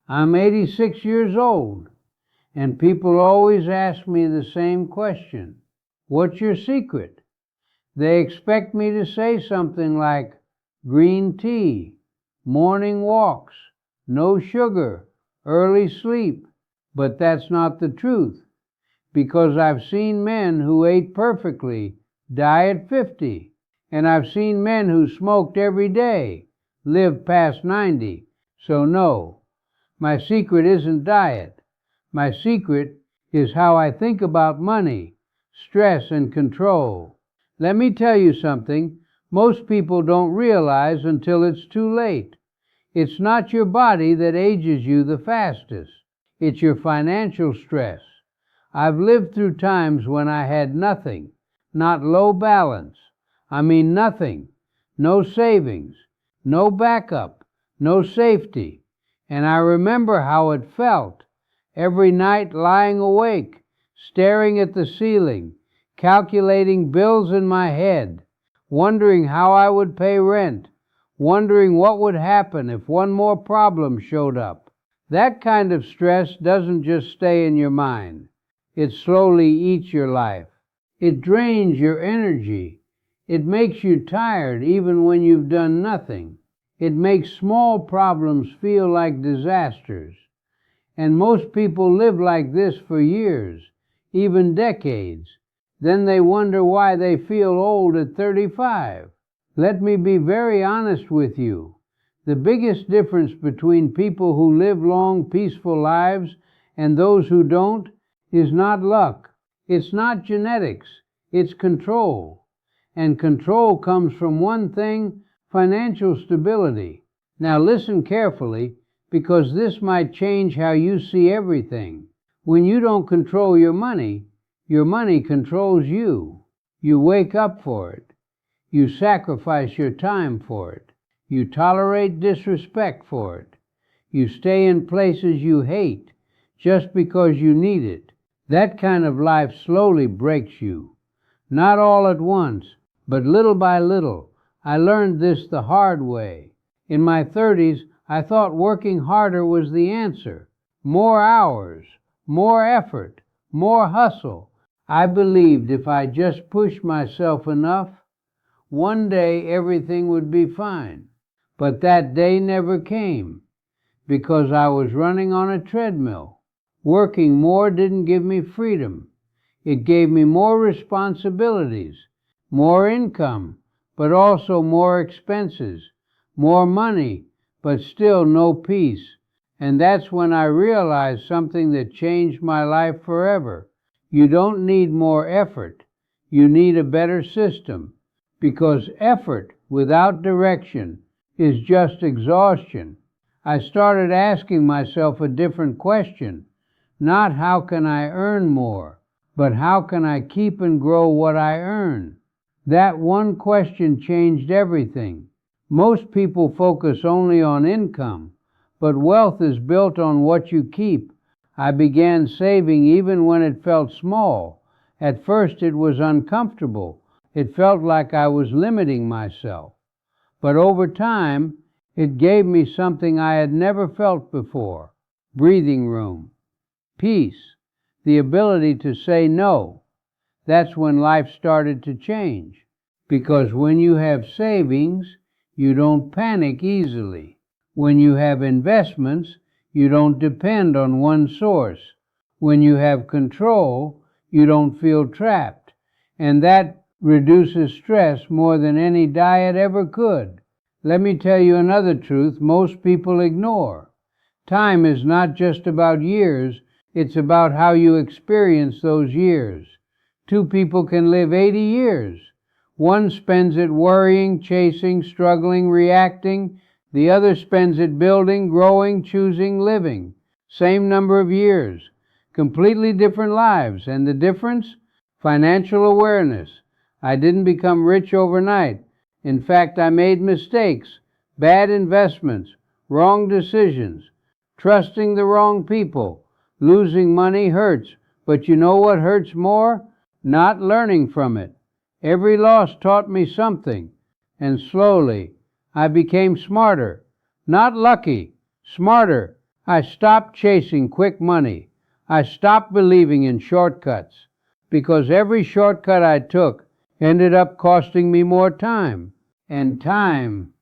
I'm 86 years old, and people always ask me the same question. What's your secret? They expect me to say something like green tea, morning walks, no sugar, early sleep. But that's not the truth, because I've seen men who ate perfectly die at 50, and I've seen men who smoked every day live past 90. So no, my secret isn't diet. My secret is how I think about money, stress, and control. Let me tell you something most people don't realize until it's too late. It's not your body that ages you the fastest. It's your financial stress. I've lived through times when I had nothing, not low balance. I mean nothing. No savings, no backup, no safety. And I remember how it felt. Every night lying awake, staring at the ceiling, calculating bills in my head, wondering how I would pay rent, wondering what would happen if one more problem showed up. That kind of stress doesn't just stay in your mind. It slowly eats your life. It drains your energy. It makes you tired even when you've done nothing. It makes small problems feel like disasters. And most people live like this for years, even decades. Then they wonder why they feel old at 35. Let me be very honest with you. The biggest difference between people who live long, peaceful lives and those who don't is not luck. It's not genetics. It's control. And control comes from one thing: financial stability. Now listen carefully, because this might change how you see everything. When you don't control your money controls you. You wake up for it. You sacrifice your time for it. You tolerate disrespect for it. You stay in places you hate just because you need it. That kind of life slowly breaks you. Not all at once, but little by little. I learned this the hard way. In my 30s, I thought working harder was the answer. More hours, more effort, more hustle. I believed if I just pushed myself enough, one day everything would be fine. But that day never came, because I was running on a treadmill. Working more didn't give me freedom. It gave me more responsibilities, more income, but also more expenses, more money, but still no peace. And that's when I realized something that changed my life forever. You don't need more effort. You need a better system. Because effort without direction is just exhaustion. I started asking myself a different question. Not how can I earn more, but how can I keep and grow what I earn? That one question changed everything. Most people focus only on income, but wealth is built on what you keep. I began saving even when it felt small. At first it was uncomfortable. It felt like I was limiting myself. But over time, it gave me something I had never felt before: breathing room, peace, the ability to say no. That's when life started to change. Because when you have savings, you don't panic easily. When you have investments, you don't depend on one source. When you have control, you don't feel trapped. And that reduces stress more than any diet ever could. Let me tell you another truth most people ignore. Time is not just about years, it's about how you experience those years. Two people can live 80 years. One spends it worrying, chasing, struggling, reacting. The other spends it building, growing, choosing, living. Same number of years. Completely different lives. And the difference? Financial awareness. I didn't become rich overnight. In fact, I made mistakes, bad investments, wrong decisions, trusting the wrong people. Losing money hurts, but you know what hurts more? Not learning from it. Every loss taught me something, and slowly I became smarter. Not lucky, smarter. I stopped chasing quick money. I stopped believing in shortcuts because every shortcut I took ended up costing me more time. And time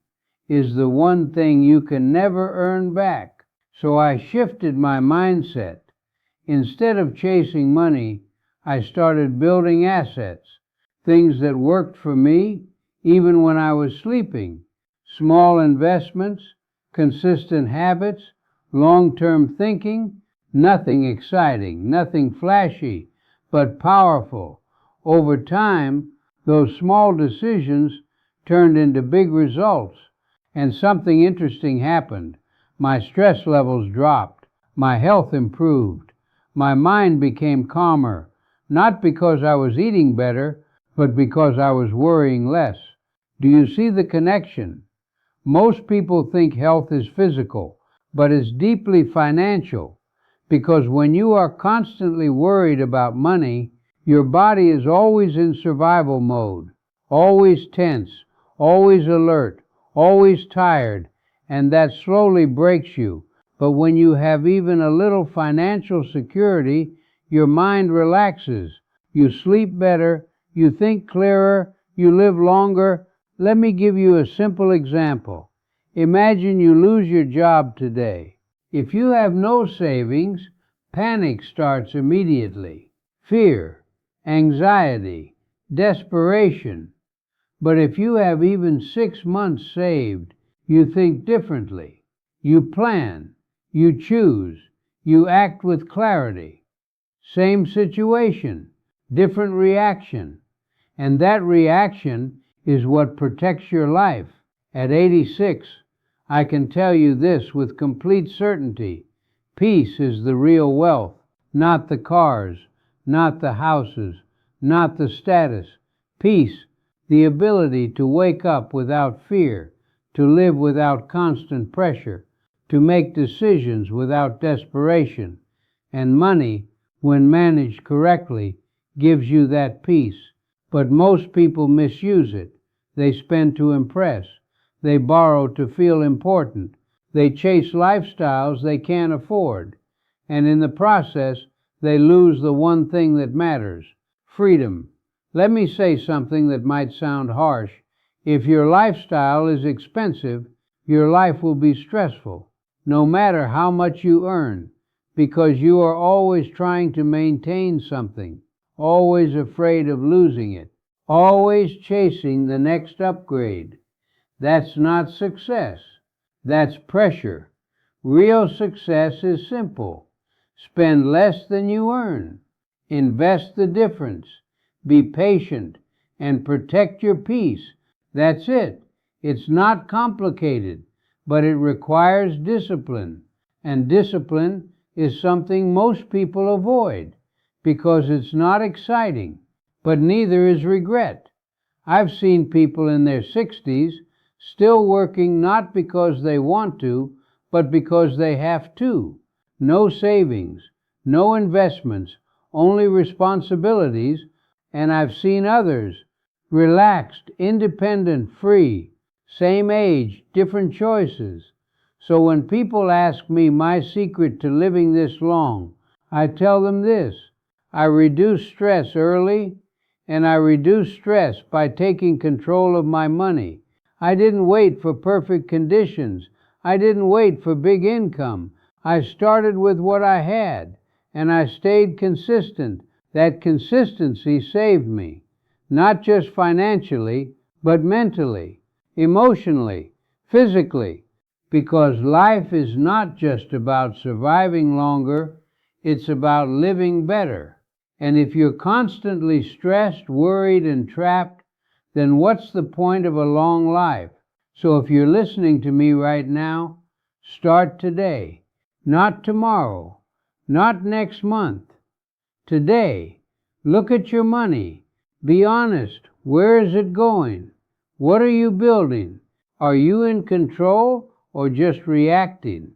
is the one thing you can never earn back. So I shifted my mindset. Instead of chasing money, I started building assets, things that worked for me even when I was sleeping. Small investments, consistent habits, long-term thinking, nothing exciting, nothing flashy, but powerful. Over time, those small decisions turned into big results, and something interesting happened. My stress levels dropped, my health improved, my mind became calmer, not because I was eating better, but because I was worrying less. Do you see the connection? Most people think health is physical, but it's deeply financial, because when you are constantly worried about money, your body is always in survival mode, always tense, always alert, always tired, and that slowly breaks you. But when you have even a little financial security, your mind relaxes, you sleep better, you think clearer, you live longer. Let me give you a simple example. Imagine you lose your job today. If you have no savings, panic starts immediately. Fear, anxiety, desperation. But if you have even 6 months saved, you think differently. You plan, you choose, you act with clarity. Same situation, different reaction. And that reaction is what protects your life. At 86, I can tell you this with complete certainty. Peace is the real wealth, not the cars, not the houses, not the status. Peace, the ability to wake up without fear, to live without constant pressure, to make decisions without desperation. And money, when managed correctly, gives you that peace. But most people misuse it. They spend to impress. They borrow to feel important. They chase lifestyles they can't afford. And in the process, they lose the one thing that matters: freedom. Let me say something that might sound harsh. If your lifestyle is expensive, your life will be stressful, no matter how much you earn, because you are always trying to maintain something, always afraid of losing it, always chasing the next upgrade. That's not success. That's pressure. Real success is simple. Spend less than you earn. Invest the difference. Be patient and protect your peace. That's it. It's not complicated, but it requires discipline. And discipline is something most people avoid because it's not exciting, but neither is regret. I've seen people in their 60s still working not because they want to, but because they have to. No savings, no investments, only responsibilities. And I've seen others relaxed, independent, free, same age, different choices. So when people ask me my secret to living this long, I tell them this: I reduce stress early, and I reduce stress by taking control of my money. I didn't wait for perfect conditions. I didn't wait for big income. I started with what I had, and I stayed consistent. That consistency saved me, not just financially, but mentally, emotionally, physically, because life is not just about surviving longer, it's about living better. And if you're constantly stressed, worried, and trapped, then what's the point of a long life? So if you're listening to me right now, start today, not tomorrow, not next month. Today, look at your money. Be honest. Where is it going? What are you building? Are you in control or just reacting?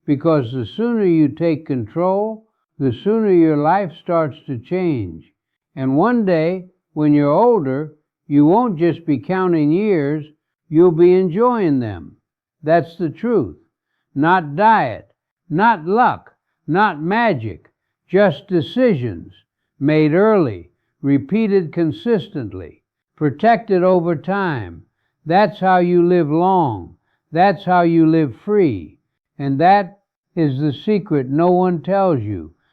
Because the sooner you take control, the sooner your life starts to change. And one day, when you're older, you won't just be counting years, you'll be enjoying them. That's the truth. Not diet, Not luck, not magic, just decisions made early, repeated consistently, protected over time. That's how you live long. That's how you live free. And that is the secret no one tells you.